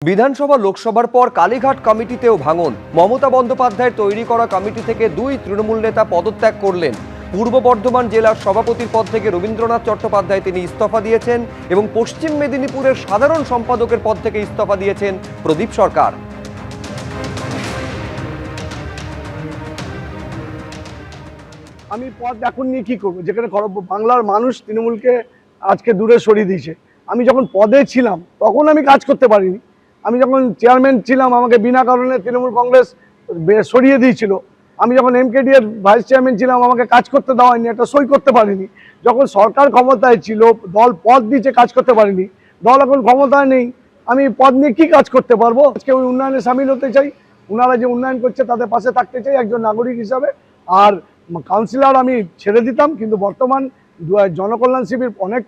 বিধানসভা লোকসভার পর কালীঘাট কমিটিতেও ভাঙন। মমতা বন্দ্যোপাধ্যায়ের তৈরি করা কমিটি থেকে দুই তৃণমূল নেতা পদত্যাগ করলেন। পূর্ব বর্ধমান জেলার সভাপতির পদ থেকে রবীন্দ্রনাথ চট্টোপাধ্যায় তিনি ইস্তফা দিয়েছেন এবং পশ্চিম মেদিনীপুরের সাধারণ সম্পাদকের পদ থেকে ইস্তফা দিয়েছেন প্রদীপ সরকার। আমি পদ এখন নিয়ে কি করবো, যেখানে বাংলার মানুষ তৃণমূলকে আজকে দূরে সরিয়ে দিয়েছে। আমি যখন পদে ছিলাম তখন আমি কাজ করতে পারিনি। আমি যখন চেয়ারম্যান ছিলাম আমাকে বিনা কারণে তৃণমূল কংগ্রেস সরিয়ে দিয়েছিল। আমি যখন এমকেডি এর ভাইস চেয়ারম্যান ছিলাম আমাকে কাজ করতে দেওয়া হয়নি, একটা সই করতে পারিনি। যখন সরকার ক্ষমতায় ছিল দল পদ দিয়েছে, কাজ করতে পারিনি। দল এখন ক্ষমতায় নেই, আমি পদ নিয়ে কি কাজ করতে পারবো? আজকে ওই উন্নয়নে সামিল হতে চাই, ওনারা যে উন্নয়ন করছে তাদের পাশে থাকতে চাই একজন নাগরিক হিসাবে। আর কাউন্সিলর আমি ছেড়ে দিতাম, কিন্তু বর্তমান জনকল্যাণ শিবির অনেক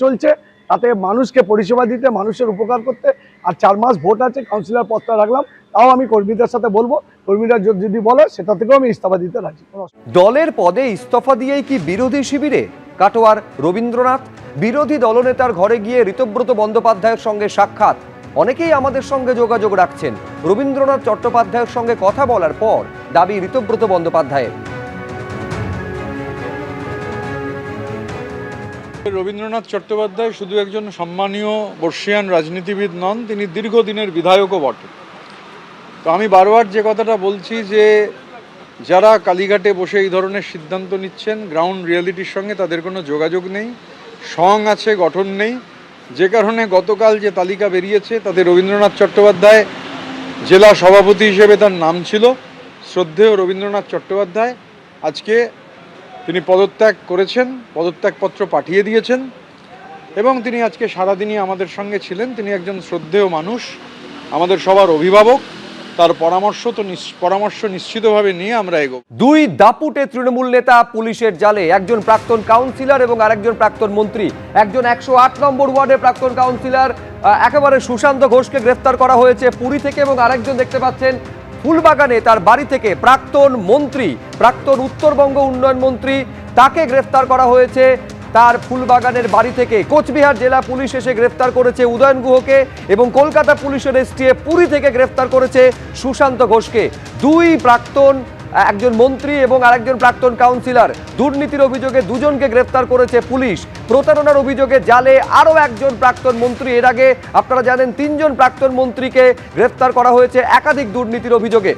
চলছে, তাতে মানুষকে পরিষেবা দিতে, মানুষের উপকার করতে। আর 4 মাস ভোট আছে, কাউন্সিলর পদটা রাখলাম। তাও আমি কর্মীদের সাথে বলবো, কর্মীরা যদি বলে সেটা থেকেও আমি ইস্তফা দিতে রাজি। দলের পদে ইস্তফা দিয়েই কি বিরোধী শিবিরে কাটোয়ার রবীন্দ্রনাথ? বিরোধী দলনেতার ঘরে গিয়ে ঋতব্রত বন্দ্যোপাধ্যায়ের সঙ্গে সাক্ষাৎ। অনেকেই আমাদের সঙ্গে যোগাযোগ রাখছেন। রবীন্দ্রনাথ চট্টোপাধ্যায়ের সঙ্গে কথা বলার পর দাবি ঋতব্রত বন্দ্যোপাধ্যায়ের। রবীন্দ্রনাথ চট্টোপাধ্যায় শুধু একজন সম্মানীয় বর্ষীয়ান রাজনীতিবিদ নন, তিনি দীর্ঘদিনের বিধায়কও বটে। তো আমি বারবার যে কথাটা বলছি যে যারা কালীঘাটে বসে এই ধরনের সিদ্ধান্ত নিচ্ছেন গ্রাউন্ড রিয়ালিটির সঙ্গে তাদের কোনো যোগাযোগ নেই, সং আছে, গঠন নেই। যে কারণে গতকাল যে তালিকা বেরিয়েছে তাতে রবীন্দ্রনাথ চট্টোপাধ্যায় জেলা সভাপতি হিসেবে তার নাম ছিল। শ্রদ্ধেয় রবীন্দ্রনাথ চট্টোপাধ্যায় আজকে তিনি পদত্যাগ করেছেন, পদত্যাগপত্র পাঠিয়ে দিয়েছেন এবং তিনি আজকে সারাদিনই আমাদের সঙ্গে ছিলেন। তিনি একজন শ্রদ্ধেয় মানুষ, আমাদের সবার অভিভাবক। তার পরামর্শ নিশ্চিতভাবে নিয়ে আমরা এগোব। দুই দাপুটে তৃণমূল নেতা পুলিশের জালে, একজন প্রাক্তন কাউন্সিলর এবং আরেকজন প্রাক্তন মন্ত্রী। একজন 108 নম্বর ওয়ার্ডের প্রাক্তন কাউন্সিলর একেবারে সুশান্ত ঘোষকে গ্রেফতার করা হয়েছে পুরী থেকে, এবং আরেকজন দেখতে পাচ্ছেন ফুলবাগানে তার বাড়ি থেকে প্রাক্তন মন্ত্রী, প্রাক্তন উত্তরবঙ্গ উন্নয়ন মন্ত্রী, তাকে গ্রেফতার করা হয়েছে তার ফুলবাগানের বাড়ি থেকে। কোচবিহার জেলা পুলিশ এসে গ্রেফতার করেছে উদয়ন গুহকে এবং কলকাতা পুলিশের এসটিএফ পুরী থেকে গ্রেফতার করেছে সুশান্ত ঘোষকে। দুই প্রাক্তন, একজন মন্ত্রী এবং আরেকজন প্রাক্তন কাউন্সিলর, দুর্নীতির অভিযোগে দুজনকে গ্রেফতার করেছে পুলিশ। প্রতারণার অভিযোগে জালে আরও একজন প্রাক্তন মন্ত্রী। এর আগে আপনারা জানেন 3 জন প্রাক্তন মন্ত্রীকে গ্রেফতার করা হয়েছে একাধিক দুর্নীতির অভিযোগে।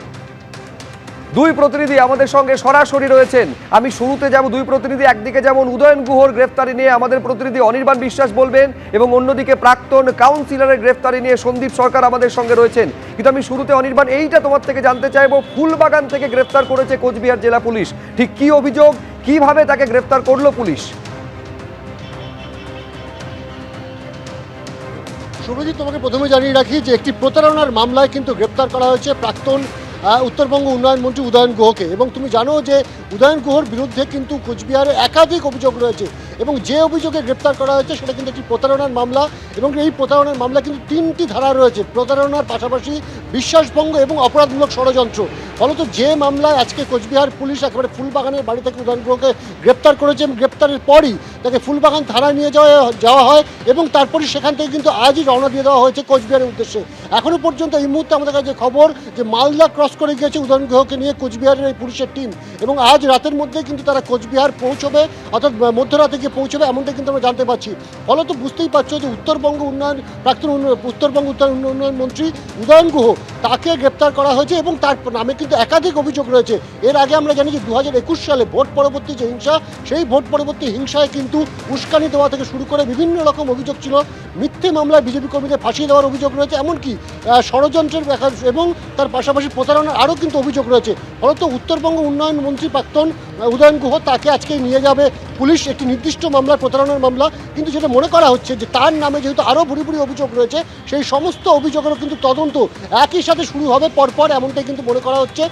দুই প্রতিনিধি আমাদের সঙ্গে সরাসরি রয়েছেন। আমি শুরুতে যাব দুই প্রতিনিধি, একদিকে যেমন উদয়ন গুহর গ্রেফতারি নিয়ে আমাদের প্রতিনিধি অনির্বাণ বিশ্বাস বলবেন এবং অন্যদিকে প্রাক্তন কাউন্সিলরের গ্রেফতারি নিয়ে সন্দীপ সরকার আমাদের সঙ্গে রয়েছেন। কিন্তু আমি শুরুতে অনির্বাণ এইটা তোমার থেকে জানতে চাইবো, ফুলবাগান থেকে গ্রেফতার করেছে কোচবিহার জেলা পুলিশ, ঠিক কি অভিযোগ, কিভাবে তাকে গ্রেফতার করলো পুলিশ? শুভজিৎ, তোমাকে প্রথমে জানিয়ে রাখি যে একটি প্রতারণার মামলায় কিন্তু গ্রেপ্তার করা হয়েছে প্রাক্তন উত্তরবঙ্গ উন্নয়ন মন্ত্রী উদয়ন গুহকে। এবং তুমি জানো যে উদয়ন গুহর বিরুদ্ধে কিন্তু কোচবিহারে একাধিক অভিযোগ রয়েছে এবং যে অভিযোগে গ্রেপ্তার করা হয়েছে সেটা কিন্তু একটি প্রতারণার মামলা। এবং এই প্রতারণার মামলা কিন্তু 3টি ধারা রয়েছে, প্রতারণার পাশাপাশি বিশ্বাসভঙ্গ এবং অপরাধমূলক ষড়যন্ত্র। ফলত যে মামলায় আজকে কোচবিহার পুলিশ একেবারে ফুলবাগানের বাড়ি থেকে উদয়ন গুহকে গ্রেপ্তার করেছে এবং গ্রেপ্তারের পরই তাকে ফুলবাগান থানায় নিয়ে যাওয়া হয় এবং তারপরই সেখান থেকে কিন্তু আজই রওনা দিয়ে দেওয়া হয়েছে কোচবিহারের উদ্দেশ্যে। এখনও পর্যন্ত এই মুহূর্তে আমাদের কাছে খবর যে মালদা ক্রস করে গিয়েছে উদয়ন গুহকে নিয়ে কোচবিহারের এই পুলিশের টিম এবং আজ রাতের মধ্যে কিন্তু তারা কোচবিহার পৌঁছবে, অর্থাৎ মধ্যরাতে গিয়ে পৌঁছবে, এমনটা কিন্তু আমরা জানতে পারছি। ফলত বুঝতেই পারছো যে প্রাক্তন উত্তরবঙ্গ উন্নয়ন মন্ত্রী উদয়ন গুহ তাকে গ্রেপ্তার করা হয়েছে এবং তার নামে কিন্তু একাধিক অভিযোগ রয়েছে। এর আগে আমরা জানি যে 2021 সালে ভোট পরবর্তী যে হিংসা, সেই ভোট পরবর্তী হিংসায় কিন্তু উস্কানি দেওয়া থেকে শুরু করে বিভিন্ন রকম অভিযোগ ছিল। মিথ্যে মামলায় বিজেপি কর্মীদের ফাঁসিয়ে দেওয়ার অভিযোগ রয়েছে, এমনকি ষড়যন্ত্রের এবং তার পাশাপাশি প্রতারণার আরও কিন্তু অভিযোগ রয়েছে। ফলত উত্তরবঙ্গ উন্নয়ন মন্ত্রী প্রাক্তন উদয়ন গুহ তাকে আজকে নিয়ে যাবে পুলিশ একটি নির্দিষ্ট মামলা, প্রতারণার মামলা। কিন্তু যেটা মনে করা হচ্ছে যে তার নামে যেহেতু আরও ভুরি অভিযোগ রয়েছে, সেই সমস্ত অভিযোগেরও কিন্তু তদন্ত একই সাথে শুরু হবে পরপর, এমনটাই কিন্তু মনে করা হচ্ছে।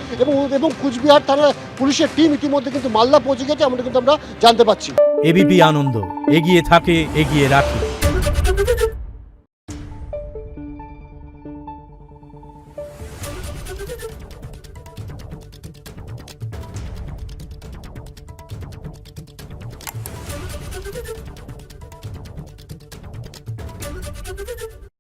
এবং কুচবিহার থানা পুলিশের টিম ইতিমধ্যে কিন্তু মালদা পৌঁছে গেছে, এমনটা কিন্তু আমরা জানতে পারছি। এবিপি আনন্দ, এগিয়ে থাকে, এগিয়ে রাখে।